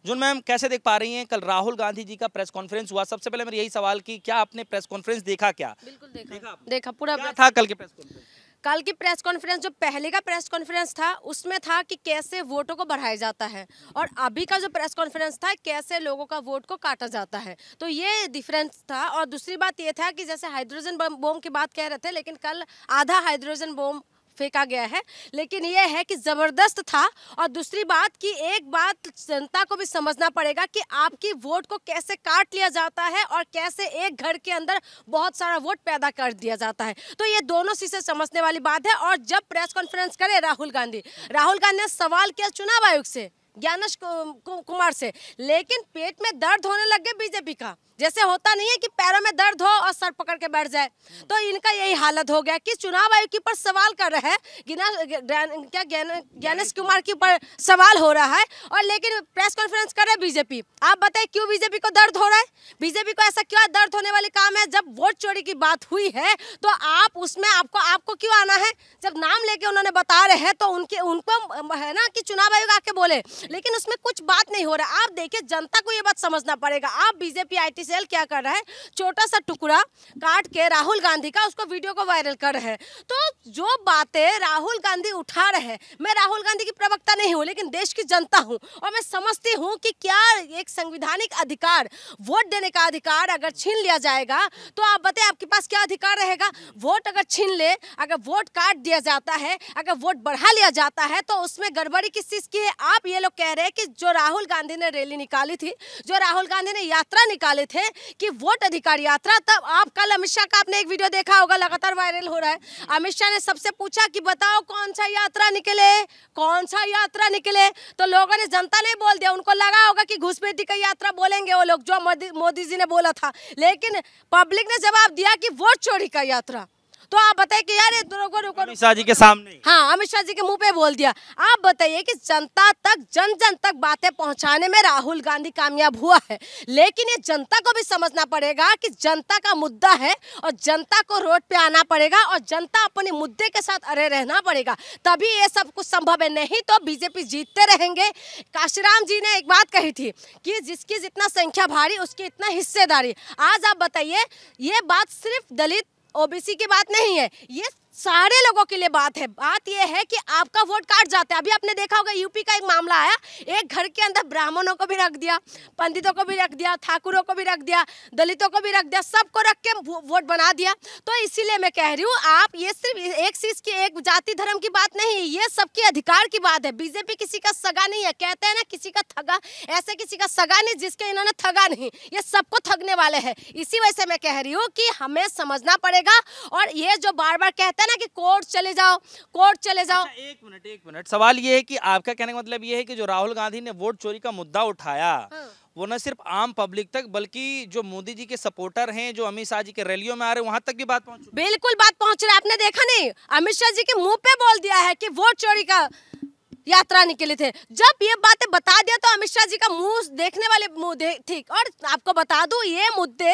जो मैम कैसे देख पा रही हैं, कल राहुल गांधी जी का प्रेस कॉन्फ्रेंस हुआ। सबसे पहले मेरा यही सवाल कि क्या आपने प्रेस कॉन्फ्रेंस देखा? क्या बिल्कुल देखा पूरा क्या था कल के प्रेस कॉन्फ्रेंस? कल की प्रेस कॉन्फ्रेंस जो पहले का प्रेस कॉन्फ्रेंस था उसमें था कि कैसे वोटों को बढ़ाया जाता है, और अभी का जो प्रेस कॉन्फ्रेंस था कैसे लोगों का वोट को काटा जाता है। तो ये डिफरेंस था। और दूसरी बात ये था कि जैसे हाइड्रोजन बम की बात कह रहे थे, लेकिन कल आधा हाइड्रोजन बम फेंका गया है, लेकिन यह है कि जबरदस्त था। और दूसरी बात कि एक बात जनता को भी समझना पड़ेगा कि आपकी वोट को कैसे काट लिया जाता है और कैसे एक घर के अंदर बहुत सारा वोट पैदा कर दिया जाता है। तो ये दोनों चीजें समझने वाली बात है। और जब प्रेस कॉन्फ्रेंस करे राहुल गांधी ने सवाल किया चुनाव आयोग से, ज्ञानेश कुमार से, लेकिन पेट में दर्द होने लग गया बीजेपी का। जैसे होता नहीं है कि पैरों में दर्द हो और सर पकड़ के बैठ जाए, तो इनका यही हालत हो गया कि चुनाव आयोग के ऊपर सवाल कर रहे हैं, ज्ञानेश कुमार के ऊपर सवाल हो रहा है, और लेकिन प्रेस कॉन्फ्रेंस कर रहे बीजेपी। आप बताइए क्यों बीजेपी को दर्द हो रहा है? बीजेपी को ऐसा क्यों दर्द होने वाली काम है? जब वोट चोरी की बात हुई है तो आप उसमें आपको क्यों आना है? जब नाम लेके उन्होंने बता रहे हैं तो उनको है ना कि चुनाव आयोग आके बोले, लेकिन उसमें कुछ बात नहीं हो रहा। आप देखिए, जनता को ये बात समझना पड़ेगा। आप बीजेपी आईटी सेल क्या कर रहा है, छोटा सा टुकड़ा काट के राहुल गांधी का उसको वीडियो को वायरल कर रहे हैं। तो जो बातें राहुल गांधी उठा रहे हैं, मैं राहुल गांधी की प्रवक्ता नहीं हूं, लेकिन देश की जनता हूं, और मैं समझती हूं कि क्या एक संवैधानिक अधिकार, वोट देने का अधिकार अगर छीन लिया जाएगा तो आप बताएं आपके पास क्या अधिकार रहेगा? वोट अगर छीन ले, अगर वोट काट दिया जाता है, अगर वोट बढ़ा लिया जाता है, तो उसमें गड़बड़ी किस चीज की है? आप ये लोग कह रहे हैं कि जो राहुल गांधी ने रैली निकाली थी, जो राहुल गांधी ने यात्रा निकाले थे कि वोट अधिकार यात्रा, तब आप कल अमित शाह का आपने एक वीडियो देखा होगा, लगातार वायरल हो रहा है। अमित शाह ने सबसे पूछा कि बताओ कौन सा यात्रा निकले, कौन सा यात्रा निकले, तो लोगों ने, जनता ने बोल दिया। उनको लगा होगा कि घुसपैठी का यात्रा बोलेंगे वो लोग, जो मोदी जी ने बोला था, लेकिन पब्लिक ने जवाब दिया कि वोट चोरी का यात्रा। तो आप बताइए कि यार रुको अमित शाह जी के सामने, हाँ, अमित शाह जी के मुंह पे बोल दिया। आप बताइए कि जनता तक, जन जन तक बातें पहुंचाने में राहुल गांधी कामयाब हुआ है, लेकिन ये जनता को भी समझना पड़ेगा कि जनता का मुद्दा है और जनता को रोड पे आना पड़ेगा और जनता अपने मुद्दे के साथ अड़े रहना पड़ेगा, तभी ये सब कुछ संभव है। नहीं तो बीजेपी जीतते रहेंगे। काशीराम जी ने एक बात कही थी कि जिसकी जितना संख्या भारी उसकी इतना हिस्सेदारी। आज आप बताइए, ये बात सिर्फ दलित ओबीसी की बात नहीं है, ये सारे लोगों के लिए बात है। बात ये है कि आपका वोट काट जाता है। अभी आपने देखा होगा यूपी का एक मामला आया, एक घर के अंदर ब्राह्मणों को भी रख दिया, पंडितों को भी रख दिया, ठाकुरों को भी रख दिया, दलितों को भी रख दिया, सबको रख के वोट बना दिया। तो इसीलिए मैं कह रही हूँ, आप ये सिर्फ एक चीज की, एक जाति धर्म की बात नहीं है, ये सबके अधिकार की बात है। बीजेपी किसी का सगा नहीं है, कहते हैं ना किसी का ठगा, ऐसे किसी का सगा नहीं जिसके इन्होंने ठगा नहीं, ये सबको ठगने वाले हैं। इसी वजह से मैं कह रही हूँ कि हमें समझना पड़ेगा। और ये जो बार बार कहते हैं ना कि कोर्ट चले जाओ, कोर्ट चले जाओ। अच्छा, एक मिनट, सवाल ये है कि आपका कहने का मतलब ये है कि जो राहुल गांधी ने वोट चोरी का मुद्दा उठाया, वो न सिर्फ आम पब्लिक तक बल्कि जो मोदी जी के सपोर्टर हैं, जो अमित शाह जी के रैलियों में आ रहे हैं, वहां तक भी बात पहुंच? बिल्कुल बात पहुंच रहा है। आपने देखा नहीं, अमित शाह जी के मुंह पे बोल दिया है कि वोट चोरी का यात्रा निकले थे। जब ये बातें बता दिया तो अमित शाह जी का मुंह देखने वाले मुंह ठीक। और आपको बता दूं, ये मुद्दे,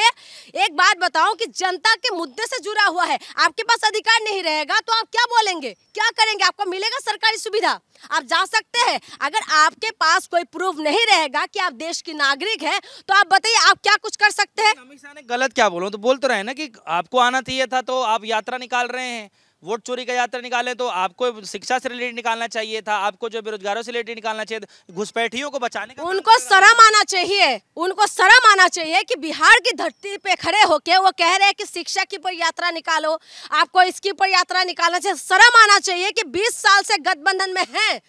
एक बात बताऊं कि जनता के मुद्दे से जुड़ा हुआ है। आपके पास अधिकार नहीं रहेगा तो आप क्या बोलेंगे, क्या करेंगे? आपको मिलेगा सरकारी सुविधा, आप जा सकते हैं। अगर आपके पास कोई प्रूफ नहीं रहेगा कि आप देश की नागरिक हैं, तो आप बताइए आप क्या कुछ कर सकते हैं? अमित शाह ने गलत क्या बोला? तो बोल तो रहे ना कि आपको आना चाहिए था, तो आप यात्रा निकाल रहे हैं, वोट चोरी का यात्रा निकाले, तो आपको शिक्षा से रिलेटेड निकालना चाहिए था, आपको जो बेरोजगारों से रिलेटेड निकालना चाहिए था, घुसपैठियों को बचाने का। उनको शर्म आना चाहिए, उनको शर्म आना चाहिए कि बिहार की धरती पे खड़े होके वो कह रहे हैं कि शिक्षा की पर यात्रा निकालो, आपको इसकी पर यात्रा निकालना चाहिए। शर्म आना चाहिए कि 20 साल से गठबंधन में हैं,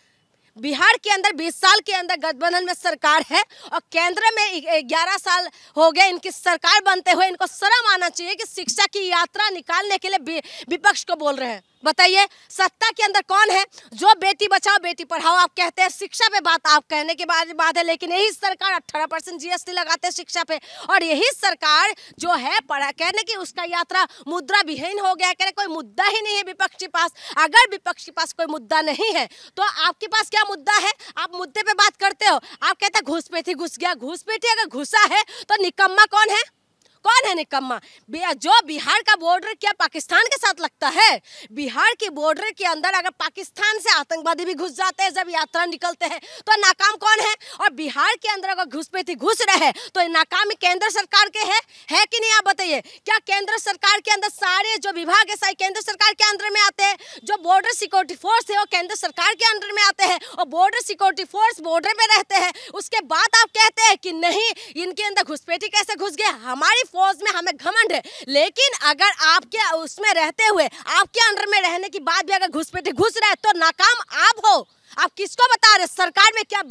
बिहार के अंदर 20 साल के अंदर गठबंधन में सरकार है और केंद्र में 11 साल हो गए इनकी सरकार बनते हुए। इनको शर्म आना चाहिए कि शिक्षा की यात्रा निकालने के लिए विपक्ष को बोल रहे हैं। बताइए, सत्ता के अंदर कौन है जो बेटी बचाओ बेटी पढ़ाओ आप कहते हैं, शिक्षा पे बात आप कहने के बाद बात है, लेकिन यही सरकार 18% जीएसटी लगाते हैं शिक्षा पे, और यही सरकार जो है पढ़ा कहने की उसका यात्रा मुद्रा विहीन हो गया, कहने कोई मुद्दा ही नहीं है विपक्ष के पास। अगर विपक्ष के पास कोई मुद्दा नहीं है तो आपके पास क्या मुद्दा है? आप मुद्दे पे बात करते हो, आप कहते हैं घुसपैठी घुस गया। घुसपैठी अगर घुसा है तो निकम्मा कौन है? कौन है निकम्मा? जो बिहार का बॉर्डर क्या पाकिस्तान के साथ लगता है? बिहार के बॉर्डर के अंदर अगर पाकिस्तान से आतंकवादी भी घुस जाते हैं, जब यात्रा निकलते हैं, तो नाकाम कौन है? और बिहार के अंदर अगर घुसपैठी घुस रहे हैं तो नाकामी केंद्र सरकार के है कि नहीं? आप बताइए, क्या केंद्र सरकार के अंदर सारे जो विभाग है सारे केंद्र सरकार के अंदर में आते हैं? जो बॉर्डर सिक्योरिटी फोर्स है वो केंद्र सरकार के अंडर में आते हैं, और बॉर्डर सिक्योरिटी फोर्स बॉर्डर में रहते हैं। उसके बाद आप कहते हैं कि नहीं, इनके अंदर घुसपैठी कैसे घुस गए? हमारी फौज में हमें घमंड है, लेकिन अगर आपके उसमें रहते हुए, आपके अंडर में रहने की बात भी अगर घुसपैठी घुस रहा है तो नाकाम आप हो। आप किसको बता रहे? सरकार में क्या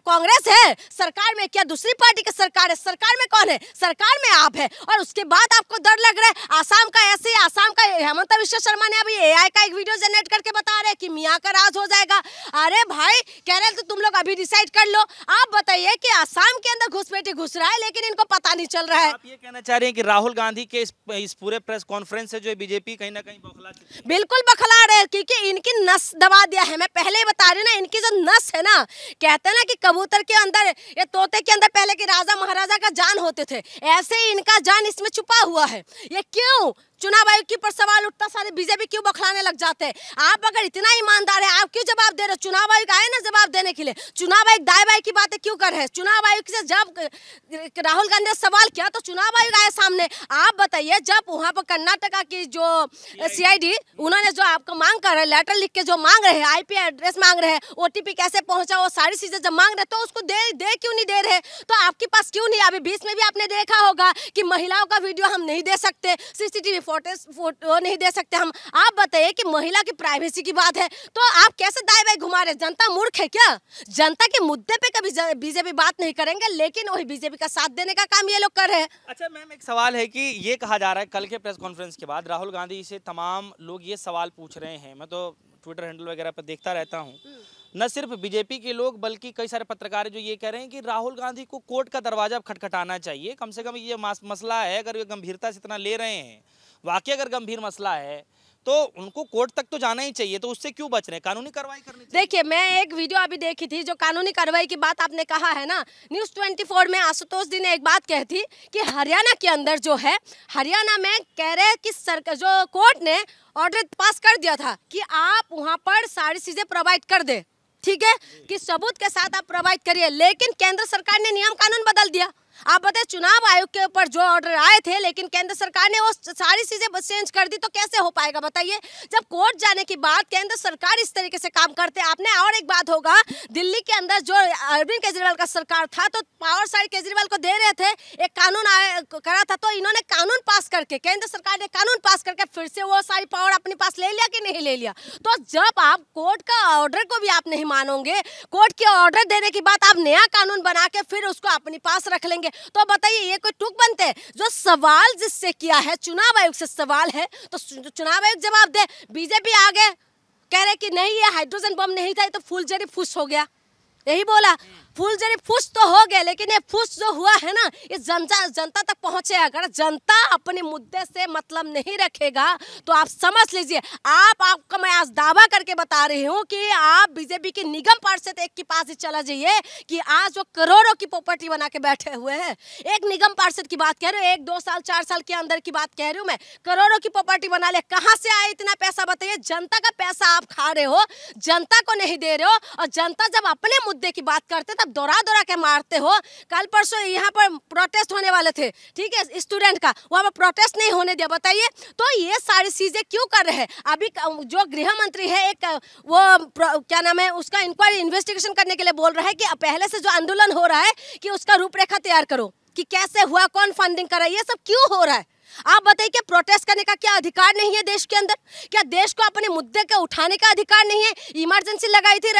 कांग्रेस है? सरकार में क्या दूसरी पार्टी की सरकार है? सरकार में कौन है? सरकार में आप है। और उसके बाद आपको डर लग रहा है। आसाम का ऐसे, आसाम का हेमंत विश्व शर्मा ने अभी एआई का एक वीडियो जनरेट करके बता रहे कि मियां का राज हो जाएगा। अरे भाई, कह रहे तो तुम लोग अभी डिसाइड कर लो। आप बताइए कि आसाम के अंदर घुसपैठी घुस रहा है, लेकिन इनको पता नहीं चल रहा है। आप ये कहना चाह रहे हैं कि राहुल गांधी के इस पूरे प्रेस कॉन्फ्रेंस से जो बीजेपी कहीं ना कहीं बौखला चुकी है? बिल्कुल बौखला रहे, क्योंकि इनकी नस दबा दिया है। मैं पहले बता रही ना, इनकी जो नस है ना, कहते हैं ना कि कबूतर के अंदर या तोते के अंदर पहले के राजा महाराजा का जान होते थे, ऐसे ही इनका जान इसमें छुपा हुआ है। ये क्यों? चुनाव आयोग के ऊपर सवाल उठता, सारे बीजेपी क्यों बौखलाने लग जाते हैं? आप अगर इतना ईमानदार है, आप क्यों जवाब दे रहे हो? चुनाव आयोग आए ना जवाब देने के लिए। चुनाव आयोग दाएं बाएं की बातें क्यों कर रहे हैं? चुनाव आयोग से जब राहुल गांधी ने सवाल किया तो चुनाव आयोग आए सामने। आप बताइए, जब वहां पर कर्नाटका की जो सीआईडी, उन्होंने जो आपको मांग कर रहे, लेटर लिख के जो मांग रहे हैं, आईपी एड्रेस मांग रहे हैं, ओटीपी कैसे पहुंचा, वो सारी चीजें जब मांग रहे तो उसको दे क्यों नहीं दे रहे? तो आपके पास क्यों नहीं? अभी बीच में भी आपने देखा होगा कि महिलाओं का वीडियो हम नहीं दे सकते, सीसीटीवी फोटो नहीं दे सकते हम। आप बताइए कि महिला की प्राइवेसी की बात है, तो आप कैसे दाएं बाएं घुमा रहे? जनता मूर्ख है क्या? जनता के मुद्दे पे कभी बीजेपी बात नहीं करेंगे, लेकिन वही बीजेपी का साथ देने का काम ये लोग कर रहे हैं। अच्छा मैम, एक सवाल है कि ये कहा जा रहा है कल के प्रेस कॉन्फ्रेंस के बाद राहुल गांधी से तमाम लोग ये सवाल पूछ रहे हैं, मैं तो ट्विटर हैंडल वगैरह पर देखता रहता हूँ, न सिर्फ बीजेपी के लोग बल्कि कई सारे पत्रकार जो ये कह रहे हैं कि राहुल गांधी को कोर्ट का दरवाजा खटखटाना चाहिए। कम से कम ये मसला है, अगर ये गंभीरता से इतना ले रहे हैं, वाकई अगर गंभीर मसला है तो उनको कोर्ट तक तो जाना ही चाहिए, तो उससे क्यों बच रहे हैं? कानूनी कार्रवाई करनी चाहिए। देखिए, मैं एक वीडियो अभी देखी थी, जो कानूनी कार्रवाई की बात आपने कहा है ना, न्यूज़ 24 में आशुतोष जी ने एक बात कही थी कि हरियाणा के अंदर जो है, हरियाणा में कह रहे कि जो कोर्ट ने ऑर्डर पास कर दिया था कि आप वहाँ पर सारी चीजें प्रोवाइड कर दे, ठीक है, कि सबूत के साथ आप प्रोवाइड करिए, लेकिन केंद्र सरकार ने नियम कानून बदल दिया। आप बताए, चुनाव आयोग के ऊपर जो ऑर्डर आए थे, लेकिन केंद्र सरकार ने वो सारी चीजें चेंज कर दी, तो कैसे हो पाएगा बताइए? जब कोर्ट जाने के बाद केंद्र सरकार इस तरीके से काम करते। आपने और एक बात होगा, दिल्ली के अंदर जो अरविंद केजरीवाल का सरकार था, तो पावर साइड केजरीवाल को दे रहे थे, एक कानून करा था, तो इन्होंने कानून पास करके, केंद्र सरकार ने कानून पास करके फिर से वो सारी पावर अपने पास ले लिया कि नहीं ले लिया? तो जब आप कोर्ट का ऑर्डर को भी आप नहीं मानोगे, कोर्ट के ऑर्डर देने के बाद आप नया कानून बना के फिर उसको अपने पास रख लेंगे, तो बताइए ये कोई टूक बनते हैं? जो सवाल जिससे किया है, चुनाव आयोग से सवाल है, तो चुनाव आयोग जवाब दे। बीजेपी आगे कह रहे कि नहीं, ये हाइड्रोजन बम नहीं था, ये तो फुलझड़ी फुस हो गया, यही बोला। फुलझड़ी फुस तो हो गया, लेकिन ये फुस जो हुआ है ना, ये जनता तक पहुंचे। अगर जनता अपने मुद्दे से मतलब नहीं रखेगा तो आप समझ लीजिए, आपको मैं आज दावा करके बता रही हूं कि आप बीजेपी की निगम पार्षद एक के पास ही चला जाइए कि आज वो करोड़ों की प्रॉपर्टी बना के बैठे हुए हैं। एक निगम पार्षद की बात कह रही हूँ, 1 2 साल 4 साल के अंदर की बात कह रही हूँ मैं। करोड़ों की प्रॉपर्टी बना ले, कहाँ से आए इतना पैसा बताइए? जनता का पैसा आप खा रहे हो, जनता को नहीं दे रहे हो, और जनता जब अपने मुद्दे की बात करते तब दौड़ा के मारते हो। कल परसों यहाँ पर प्रोटेस्ट होने वाले थे, ठीक है, स्टूडेंट का, वहाँ पर प्रोटेस्ट नहीं होने दिया, बताइए। तो ये सारी चीजें क्यों कर रहे हैं? अभी जो गृह मंत्री है, एक वो क्या नाम है उसका, इंक्वायरी इन्वेस्टिगेशन करने के लिए बोल रहा है कि पहले से जो आंदोलन हो रहा है कि उसका रूपरेखा तैयार करो, कि कैसे हुआ, कौन फंडिंग कर रहा है, ये सब क्यों हो रहा है? आप बताइए, क्या प्रोटेस्ट करने का क्या अधिकार नहीं है देश के अंदर? क्या देश को अपने मुद्दे के उठाने का अधिकार नहीं है? इमरजेंसी लगाई थी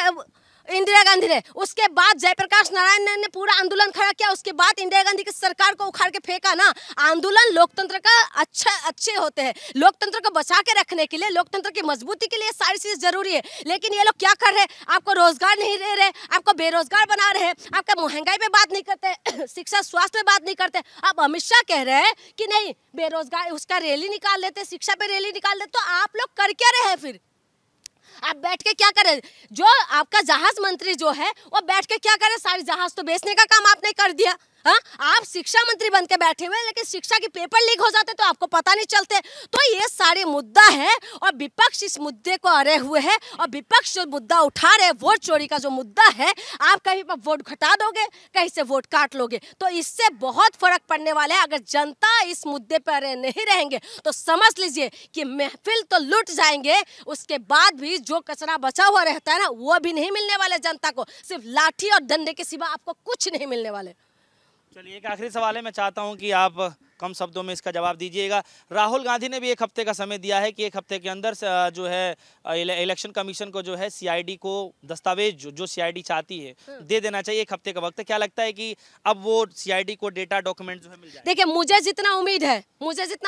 इंदिरा गांधी ने, उसके बाद जयप्रकाश नारायण ने पूरा आंदोलन खड़ा किया, उसके बाद इंदिरा गांधी की सरकार को उखाड़ के फेंका ना। आंदोलन लोकतंत्र का अच्छे होते हैं, लोकतंत्र को बचा के रखने के लिए, लोकतंत्र की मजबूती के लिए सारी चीज जरूरी है। लेकिन ये लोग क्या कर रहे हैं? आपको रोजगार नहीं दे रहे, आपको बेरोजगार बना रहे हैं, आपका महंगाई पे बात नहीं करते, शिक्षा स्वास्थ्य पे बात नहीं करते। अब अमित शाह कह रहे हैं कि नहीं, बेरोजगार उसका रैली निकाल लेते, शिक्षा पे रैली निकाल देते, तो आप लोग कर क्या रहे हैं फिर? आप बैठ के क्या करें? जो आपका जहाज मंत्री जो है वो बैठ के क्या करे? सारी जहाज तो बेचने का काम आपने कर दिया। हाँ, आप शिक्षा मंत्री बन के बैठे हुए, लेकिन शिक्षा के पेपर लीक हो जाते तो आपको पता नहीं चलते। तो ये सारे मुद्दा है और विपक्ष इस मुद्दे को अड़े हुए है, और विपक्ष जो मुद्दा उठा रहे, वोट चोरी का जो मुद्दा है, आप कहीं पर वोट घटा दोगे, कहीं से वोट काट लोगे, तो इससे बहुत फर्क पड़ने वाला है। अगर जनता इस मुद्दे पर अड़े नहीं रहेंगे तो समझ लीजिए कि महफिल तो लुट जाएंगे, उसके बाद भी जो कचरा बचा हुआ रहता है ना, वो भी नहीं मिलने वाले जनता को। सिर्फ लाठी और डंडे के सिवा आपको कुछ नहीं मिलने वाले। चलिए, एक आखिरी सवाल है, मैं चाहता हूं कि आप कम शब्दों में इसका जवाब दीजिएगा। राहुल गांधी ने भी एक हफ्ते का समय दिया है कि एक हफ्ते के अंदर जो है इलेक्शन कमीशन को जो है सीआईडी को दस्तावेज जो सीआईडी चाहती है दे देना चाहिए। एक हफ्ते का वक्त है, क्या लगता है कि अब वो सीआईडी को डेटा डॉक्यूमेंट जो है मिल जाए? देखिए, मुझे जितना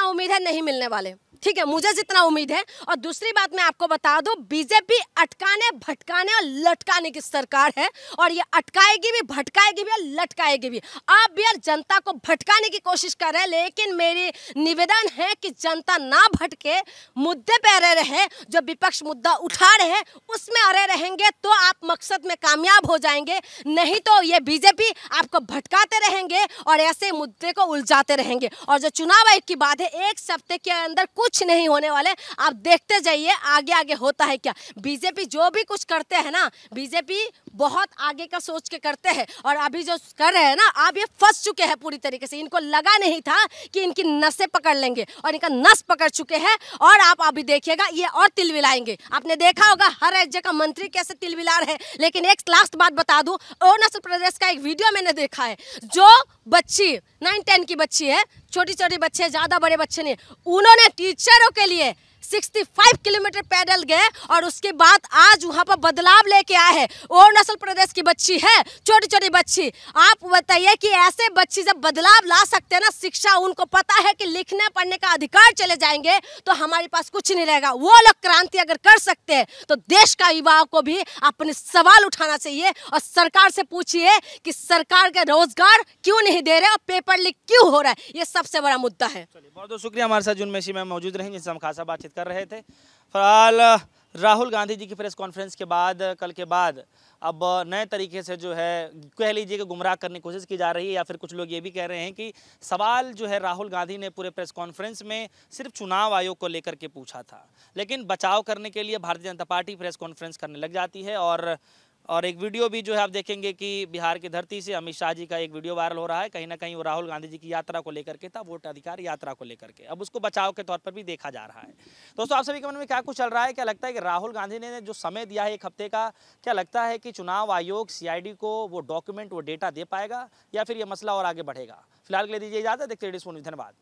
उम्मीद है नहीं मिलने वाले, ठीक है, मुझे जितना उम्मीद है। और दूसरी बात मैं आपको बता दूं, बीजेपी अटकाने, भटकाने और लटकाने की सरकार है, और ये अटकाएगी भी, भटकाएगी भी और लटकाएगी भी। आप भी यार जनता को भटकाने की कोशिश कर रहे हैं, लेकिन मेरी निवेदन है कि जनता ना भटके, मुद्दे पे अड़े रहे। जो विपक्ष मुद्दा उठा रहे हैं उसमें अड़े रहेंगे तो आप मकसद में कामयाब हो जाएंगे, नहीं तो ये बीजेपी आपको भटकाते रहेंगे और ऐसे मुद्दे को उलझाते रहेंगे। और जो चुनाव आयोग की बात है, एक हफ्ते के अंदर कुछ नहीं होने वाले, आप देखते जाइए आगे आगे होता है क्या। बीजेपी जो भी कुछ करते हैं ना, बीजेपी बहुत आगे का सोच के करते हैं, और अभी जो कर रहे हैं ना, आप ये फंस चुके हैं पूरी तरीके से। इनको लगा नहीं था कि इनकी नसें पकड़ लेंगे, और इनका नस पकड़ चुके हैं, और आप अभी देखिएगा ये और तिलमिलाएंगे। आपने देखा होगा हर राज्य का मंत्री कैसे तिलमिला रहे हैं। लेकिन एक लास्ट बात बता दूं, अरुणाचल प्रदेश का एक वीडियो मैंने देखा है, जो बच्ची 9-10 की बच्ची है, छोटी छोटी बच्चे, ज्यादा बड़े बच्चे नहीं, उन्होंने टीचरों के लिए 65 किलोमीटर पैदल गए, और उसके बाद आज वहां पर बदलाव लेके आए हैं। अरुणाचल प्रदेश की बच्ची है, छोटी छोटी बच्ची। आप बताइए कि ऐसे बच्ची जब बदलाव ला सकते हैं ना, शिक्षा, उनको पता है कि लिखने पढ़ने का अधिकार चले जाएंगे तो हमारे पास कुछ नहीं रहेगा। वो लोग क्रांति अगर कर सकते हैं तो देश का युवाओं को भी अपने सवाल उठाना चाहिए, और सरकार से पूछिए कि सरकार के रोजगार क्यों नहीं दे रहे और पेपर लीक क्यों हो रहा है। ये सबसे बड़ा मुद्दा है। चलिए, बहुत बहुत शुक्रिया हमारे साथ जुनमेशी में मौजूद रही, जिनसे हम खासा बातचीत कर रहे थे। फिलहाल राहुल गांधी जी की प्रेस कॉन्फ्रेंस के बाद, कल के बाद, अब नए तरीके से जो है कह लीजिए कि गुमराह करने की कोशिश की जा रही है, या फिर कुछ लोग ये भी कह रहे हैं कि सवाल जो है राहुल गांधी ने पूरे प्रेस कॉन्फ्रेंस में सिर्फ चुनाव आयोग को लेकर के पूछा था, लेकिन बचाव करने के लिए Bharatiya Janata party press conference करने लग जाती है। और एक वीडियो भी जो है आप देखेंगे कि बिहार की धरती से अमित शाह जी का एक वीडियो वायरल हो रहा है। कहीं ना कहीं वो राहुल गांधी जी की यात्रा को लेकर के था, वोट अधिकार यात्रा को लेकर के, अब उसको बचाव के तौर पर भी देखा जा रहा है। दोस्तों, आप सभी के मन में क्या कुछ चल रहा है? क्या लगता है कि राहुल गांधी ने जो समय दिया है एक हफ्ते का, क्या लगता है कि चुनाव आयोग सीआईडी को वो डॉक्यूमेंट, वो डेटा दे पाएगा, या फिर ये मसला और आगे बढ़ेगा? फिलहाल के लिए दीजिए इजाजत, देखते रहिए। धन्यवाद।